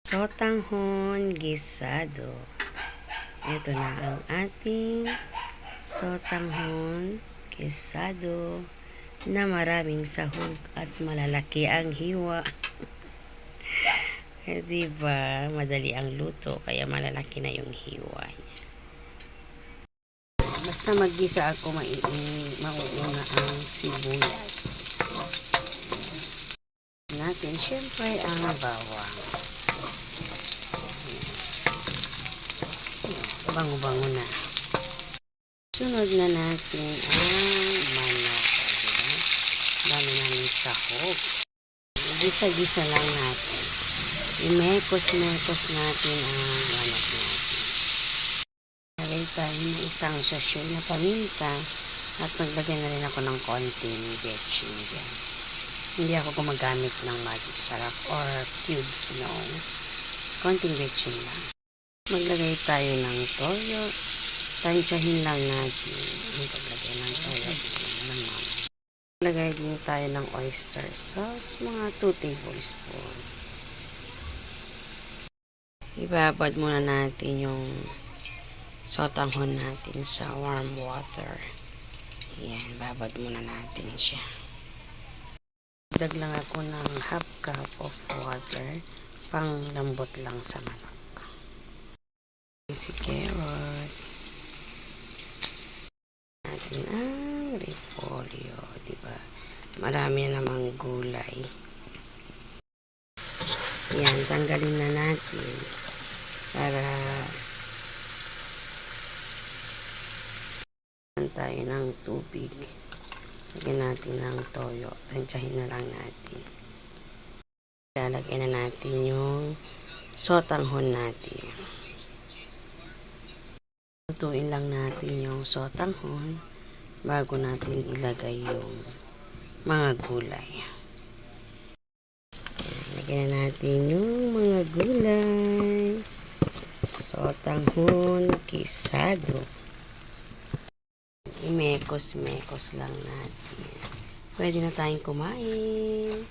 Sotanghon gisado. Ito na ang ating sotanghon gisado na maraming sahog at malalaki ang hiwa. Diba? Madali ang luto kaya malalaki na yung hiwa niya. Basta maggisa ako, mauuna ang sibuyas natin. Siyempre ang bawang. Bango-bango na. Sunod na natin ang manok. Diba? Dami namin sahog. Gisa-gisa lang natin. Imekos-mekos natin ang manok natin. Lagay tayo ng isang sachet na paminta at maglagay na rin ako ng konting betchin dyan. Hindi ako gumagamit ng magic sarap or cubes noon. Konting betchin lang. Maglagay tayo ng toyo. Tansyahin lang natin ang paglagay ng toyo. Maglagay din tayo ng oyster sauce, mga 2 tablespoon. Ibabad muna natin yung sotanghon natin sa warm water. Yan, babad muna natin siya. Dag lang ako ng half cup of water, pang lambot lang sa manok. Si carrot natin ang repolyo, diba? Marami na namang gulay. Yan, tanggalin na natin para tayo ng tubig. Lagyan natin ng toyo. Tansyahin na lang natin. Lalagyan na natin yung sotanghon natin. Lutuin lang natin yung sotanghon bago natin ilagay yung mga gulay. Lagyan na natin yung mga gulay. Sotanghon gisado. Imekos-mekos lang natin. Pwede na tayong kumain.